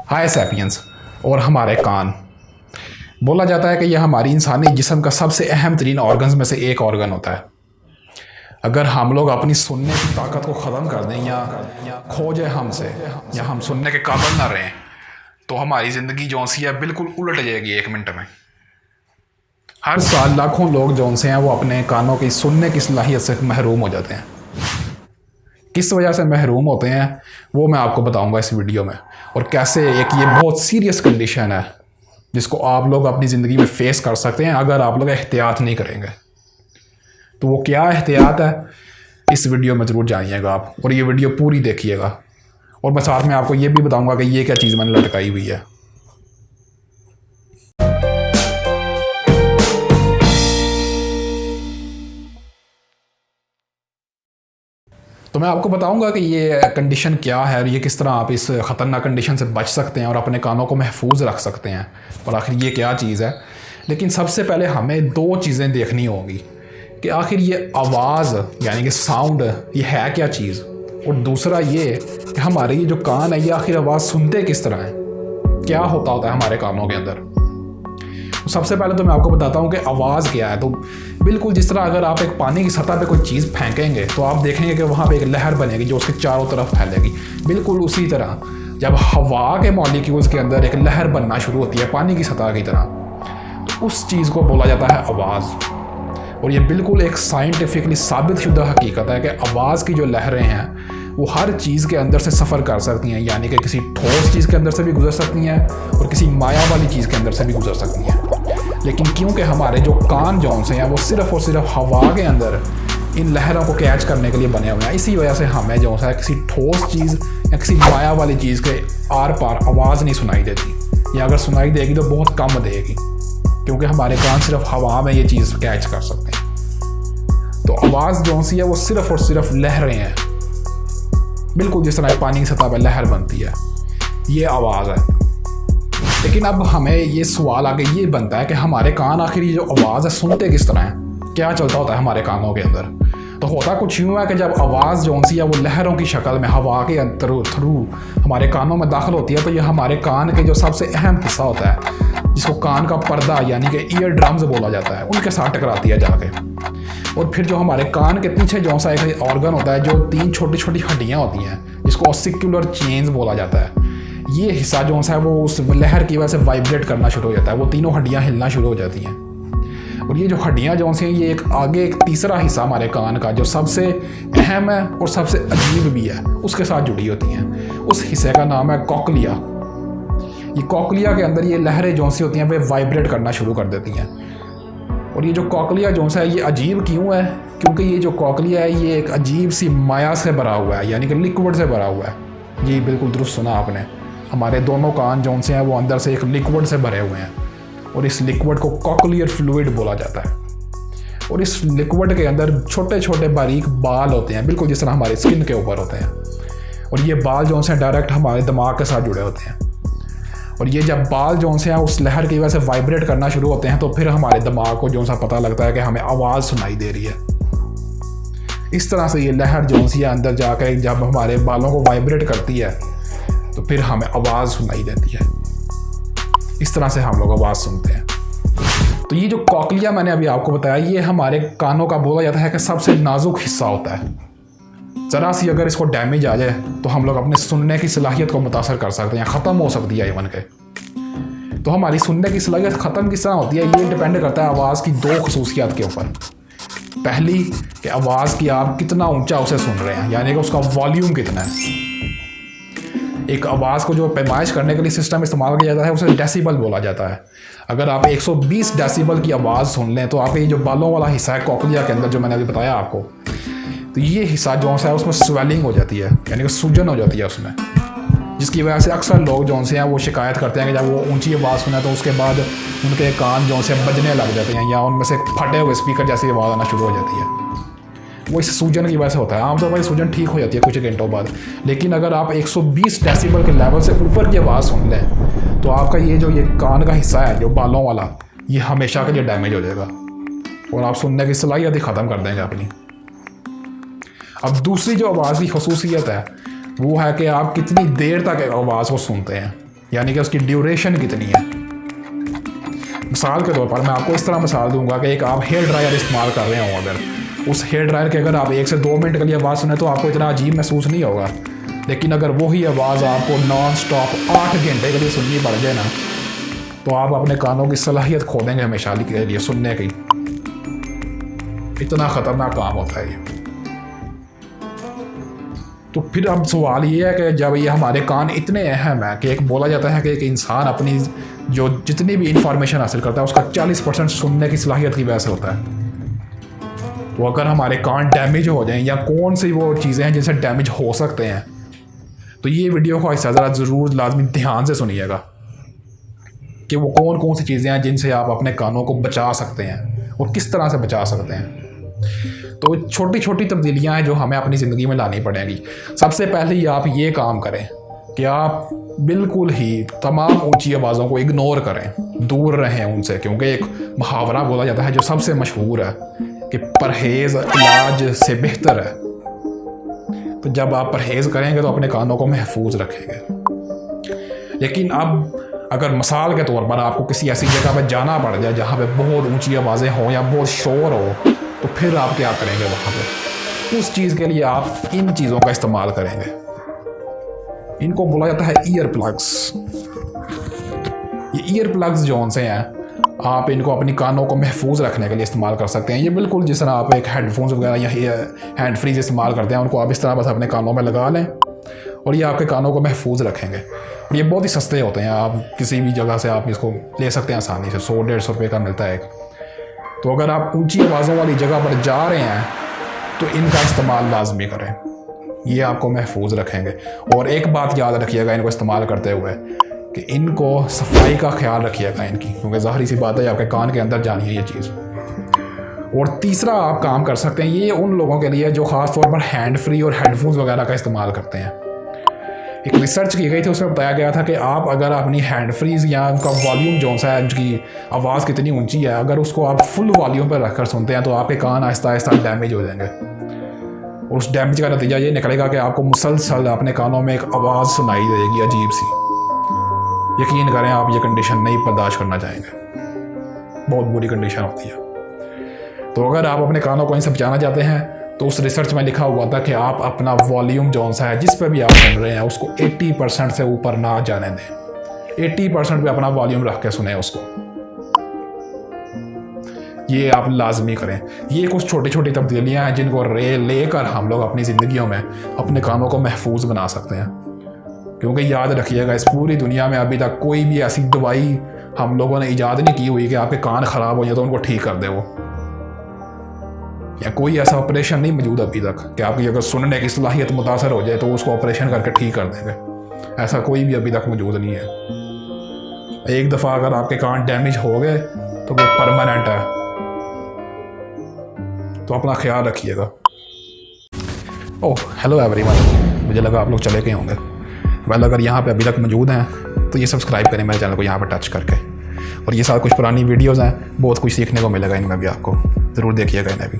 हाय sapiens और हमारे कान। बोला जाता है कि यह हमारी इंसानी जिस्म का सबसे अहम तरीन ऑर्गन्स में से एक ऑर्गन होता है। अगर हम लोग अपनी सुनने की ताकत को ख़त्म कर दें या खो जाए हमसे, या हम सुनने के काबिल ना रहें, तो हमारी ज़िंदगी जो सी है बिल्कुल उलट जाएगी 1 मिनट में। हर साल लाखों लोग जो से हैं वो अपने कानों की सुनने की सलाहियत से महरूम हो जाते हैं। किस वजह से महरूम होते हैं वो मैं आपको बताऊंगा इस वीडियो में, और कैसे एक ये बहुत सीरियस कंडीशन है जिसको आप लोग अपनी ज़िंदगी में फ़ेस कर सकते हैं अगर आप लोग एहतियात नहीं करेंगे। तो वो क्या एहतियात है इस वीडियो में ज़रूर जानिएगा आप, और ये वीडियो पूरी देखिएगा। और मैं साथ में आपको ये भी बताऊंगा कि ये क्या चीज़ मैंने लटकाई हुई है। तो मैं आपको बताऊंगा कि ये कंडीशन क्या है और ये किस तरह आप इस ख़तरनाक कंडीशन से बच सकते हैं और अपने कानों को महफूज रख सकते हैं, और आखिर ये क्या चीज़ है। लेकिन सबसे पहले हमें 2 चीज़ें देखनी होगी कि आखिर ये आवाज़ यानी कि साउंड ये है क्या चीज़, और दूसरा ये कि हमारे ये जो कान है ये आखिर आवाज़ सुनते किस तरह है, क्या होता है हमारे कानों के अंदर। तो सबसे पहले तो मैं आपको बताता हूँ कि आवाज़ क्या है। तो बिल्कुल जिस तरह अगर आप एक पानी की सतह पे कोई चीज़ फेंकेंगे तो आप देखेंगे कि वहाँ पे एक लहर बनेगी जो उसके चारों तरफ फैलेगी। बिल्कुल उसी तरह जब हवा के मॉलिक्यूल्स के अंदर एक लहर बनना शुरू होती है पानी की सतह की तरह, तो उस चीज़ को बोला जाता है आवाज़। और ये बिल्कुल एक साइंटिफिकली साबित शुदा हकीकत है कि आवाज़ की जो लहरें हैं वो हर चीज़ के अंदर से सफ़र कर सकती हैं, यानी कि किसी ठोस चीज़ के अंदर से भी गुजर सकती हैं और किसी माया वाली चीज़ के अंदर से भी गुजर सकती हैं। लेकिन क्योंकि हमारे जो कान जौन से हैं वो सिर्फ़ और सिर्फ हवा के अंदर इन लहरों को कैच करने के लिए बने हुए हैं, इसी वजह से हमें जो है किसी ठोस चीज़ या किसी माया वाली चीज़ के आर पार आवाज़ नहीं सुनाई देती, या अगर सुनाई देगी तो बहुत कम देगी, क्योंकि हमारे कान सिर्फ हवा में ये चीज़ कैच कर सकते हैं। तो आवाज़ जो सी है वो सिर्फ़ और सिर्फ लहरें हैं, बिल्कुल जिस तरह पानी की सतह पर लहर बनती है, ये आवाज़ है। लेकिन अब हमें ये सवाल आगे ये बनता है कि हमारे कान आखिर ये जो आवाज़ है सुनते किस तरह है, क्या चलता होता है हमारे कानों के अंदर। तो होता कुछ यूँ है कि जब आवाज़ जो सी है वो लहरों की शक्ल में हवा के थ्रू हमारे कानों में दाखिल होती है, तो ये हमारे कान के जो सबसे अहम हिस्सा होता है जिसको कान का पर्दा यानी कि ईयर ड्रम्स बोला जाता है, उनके साथ टकराती है जाके। और फिर जो हमारे कान के पीछे जो सा एक ऑर्गन होता है जो 3 छोटी छोटी हड्डियाँ होती हैं जिसको ऑसिक्युलर चेन्स बोला जाता है, ये हिस्सा जो सा है वो उस लहर की वजह से वाइब्रेट करना शुरू हो जाता है, वो तीनों हड्डियाँ हिलना शुरू हो जाती हैं। और ये जो हड्डियाँ जो सी हैं ये एक आगे एक तीसरा हिस्सा हमारे कान का जो सबसे अहम है और सबसे अजीब भी है उसके साथ जुड़ी होती हैं। उस हिस्से का नाम है कॉकलिया। ये कॉकलिया के अंदर ये लहरें जो सी होती हैं वे वाइब्रेट करना शुरू कर देती हैं। और ये जो कॉकलिया जो सा है ये अजीब क्यों है, क्योंकि ये जो कॉकलिया है ये एक अजीब सी माया से भरा हुआ है, यानी कि लिक्विड से भरा हुआ है। जी बिल्कुल दुरुस्त सुना आपने, हमारे दोनों कान जो से हैं वो अंदर से एक लिक्विड से भरे हुए हैं, और इस लिक्विड को कॉकलियर फ्लूइड बोला जाता है। और इस लिक्विड के अंदर छोटे छोटे बारीक बाल होते हैं, बिल्कुल जिस तरह हमारे स्किन के ऊपर होते हैं, और ये बाल जो से डायरेक्ट हमारे दिमाग के साथ जुड़े होते हैं। और ये जब बाल जो से हैं उस लहर की वजह से वाइब्रेट करना शुरू होते हैं तो फिर हमारे दिमाग को जो सा पता लगता है कि हमें आवाज़ सुनाई दे रही है। इस तरह से ये लहर जो सी है अंदर जाकर जब हमारे बालों को वाइब्रेट करती है तो फिर हमें आवाज़ सुनाई देती है। इस तरह से हम लोग आवाज़ सुनते हैं। तो ये जो कॉकलिया मैंने अभी आपको बताया ये हमारे कानों का बोला जाता है कि सबसे नाजुक हिस्सा होता है। ज़रा सी अगर इसको डैमेज आ जाए तो हम लोग अपने सुनने की सलाहियत को मुतासर कर सकते हैं, ख़त्म हो सकती है इवन के। तो हमारी सुनने की सलाहियत ख़त्म किस तरह होती है ये डिपेंड करता है आवाज़ की 2 खसूसियात के ऊपर। पहली कि आवाज़ की आप कितना ऊंचा उसे सुन रहे हैं, यानी कि उसका वॉल्यूम कितना है। एक आवाज़ को जो पैमाइश करने के लिए सिस्टम इस्तेमाल किया जाता है उसे डेसिबल बोला जाता है। अगर आप 120 डेसिबल की आवाज़ सुन लें तो आप ये जो बालों वाला हिस्सा है कॉकलिया के अंदर जो मैंने अभी बताया आपको, तो ये हिस्सा जो है उसमें स्वेलिंग हो जाती है, यानी कि सूजन हो जाती है उसमें, जिसकी वजह से अक्सर लोग जो से हैं वो शिकायत करते हैं कि जब वो ऊंची आवाज़ सुने तो उसके बाद उनके कान जो से बजने लग जाते हैं या उनमें से फटे हुए स्पीकर जैसी आवाज़ आना शुरू हो जाती है। वो इस सूजन की वजह से होता है। आमतौर पर सूजन ठीक हो जाती है कुछ घंटों बाद, लेकिन अगर आप 120 डेसिबल के लेवल से ऊपर की आवाज़ सुन लें तो आपका ये जो ये कान का हिस्सा है जो बालों वाला ये हमेशा के लिए डैमेज हो जाएगा और आप सुनने की सलाहियत ही ख़त्म कर देंगे अपनी। अब दूसरी जो आवाज़ की खसूसियत है वो है कि आप कितनी देर तक आवाज़ को सुनते हैं। यानी कि उसकी ड्यूरेशन कितनी है। मिसाल के तौर पर मैं आपको इस तरह मिसाल दूंगा कि एक आप हेयर ड्रायर इस्तेमाल कर रहे हो, अगर उस हेयर ड्रायर के अगर आप 1 से 2 मिनट के लिए आवाज़ सुने तो आपको इतना अजीब महसूस नहीं होगा, लेकिन अगर वही आवाज़ आपको नॉन स्टॉप 8 घंटे के लिए सुननी पड़ जाए ना, तो आप अपने कानों की सलाहियत खो देंगे हमेशा के लिए सुनने की। इतना ख़तरनाक काम होता है ये। तो फिर अब सवाल ये है कि जब ये हमारे कान इतने अहम है कि एक बोला जाता है कि एक इंसान अपनी जो जितनी भी इंफॉर्मेशन हासिल करता है उसका 40% सुनने की सलाहियत की वजह से होता है। तो अगर हमारे कान डैमेज हो जाएं या कौन सी वो चीज़ें हैं जिनसे डैमेज हो सकते हैं, तो ये वीडियो को हिस्सा ज़रा ज़रूर लाजमी ध्यान से सुनिएगा कि वो कौन कौन सी चीज़ें हैं जिनसे आप अपने कानों को बचा सकते हैं और किस तरह से बचा सकते हैं। तो छोटी छोटी तब्दीलियां हैं जो हमें अपनी ज़िंदगी में लानी पड़ेंगी। सबसे पहले ही आप ये काम करें कि आप बिल्कुल ही तमाम ऊंची आवाज़ों को इग्नोर करें, दूर रहें उनसे, क्योंकि एक मुहावरा बोला जाता है जो सबसे मशहूर है कि परहेज़ इलाज से बेहतर है। तो जब आप परहेज़ करेंगे तो अपने कानों को महफूज रखेंगे। लेकिन अब अगर मिसाल के तौर पर आपको किसी ऐसी जगह पर जाना पड़ जाए जहाँ पे बहुत ऊंची आवाज़ें हों या बहुत शोर हो, तो फिर आप क्या करेंगे वहाँ पे? उस चीज़ के लिए आप इन चीज़ों का इस्तेमाल करेंगे। इनको बोला जाता है ईयर प्लग्स। ये ईयर प्लग्स जौन से हैं, आप इनको अपनी कानों को महफूज रखने के लिए इस्तेमाल कर सकते हैं। ये बिल्कुल जिस तरह आप एक हेडफोन्स वगैरह या हैंड फ्रीज इस्तेमाल करते हैं, उनको आप इस तरह बस अपने कानों में लगा लें और ये आपके कानों को महफूज रखेंगे। और ये बहुत ही सस्ते होते हैं, आप किसी भी जगह से आप इसको ले सकते हैं आसानी से, 100-150 रुपये का मिलता है एक। तो अगर आप ऊंची आवाज़ों वाली जगह पर जा रहे हैं तो इनका इस्तेमाल लाजमी करें, ये आपको महफूज रखेंगे। और एक बात याद रखिएगा इनको इस्तेमाल करते हुए कि इनको सफाई का ख्याल रखिएगा इनकी, क्योंकि ज़ाहिर सी बात है आपके कान के अंदर जानी है ये चीज़। और तीसरा आप काम कर सकते हैं, ये उन लोगों के लिए जो ख़ास तौर पर हैंड फ्री और हेडफोन्स वगैरह का इस्तेमाल करते हैं। एक रिसर्च की गई थी, उसमें बताया गया था कि आप अगर अपनी हैंड फ्रीज या उनका वॉल्यूम जो सा है, उनकी आवाज़ कितनी ऊंची है, अगर उसको आप फुल वॉल्यूम पर रखकर सुनते हैं तो आपके कान आहिस्ता आहिस्ता डैमेज हो जाएंगे। और उस डैमेज का नतीजा ये निकलेगा कि आपको मुसलसल अपने कानों में एक आवाज़ सुनाई देगी अजीब सी। यकीन करें आप ये कंडीशन नहीं बर्दाश्त करना चाहेंगे, बहुत बुरी कंडीशन होती है। तो अगर आप अपने कानों को इनसे बचाना चाहते हैं तो उस रिसर्च में लिखा हुआ था कि आप अपना वॉल्यूम जौन सा है जिस पे भी आप सुन रहे हैं उसको 80% से ऊपर ना जाने दें। 80% पे अपना वॉल्यूम रख के सुने उसको, ये आप लाजमी करें। ये कुछ छोटी छोटी तब्दीलियां हैं जिनको लेकर हम लोग अपनी ज़िंदगियों में अपने कानों को महफूज बना सकते हैं। क्योंकि याद रखिएगा, इस पूरी दुनिया में अभी तक कोई भी ऐसी दवाई हम लोगों ने ईजाद नहीं की हुई कि आपके कान ख़राब हो जाए तो उनको ठीक कर दे वो, या कोई ऐसा ऑपरेशन नहीं मौजूद अभी तक कि आपकी अगर सुनने की सलाहियत मुतासर हो जाए तो उसको ऑपरेशन करके ठीक कर देंगे। ऐसा कोई भी अभी तक मौजूद नहीं है। एक दफ़ा अगर आपके कान डैमेज हो गए तो वो परमानेंट है। तो अपना ख्याल रखिएगा। ओह हेलो एवरीवन, मुझे लगा आप लोग चले गए होंगे। वेल, अगर यहाँ पे अभी तक मौजूद हैं तो ये सब्सक्राइब करें मेरे चैनल को यहाँ पर टच करके। और ये साथ कुछ पुरानी वीडियोज़ हैं, बहुत कुछ सीखने को मिलेगा इनमें भी, आपको ज़रूर देखिएगा इन्हें भी।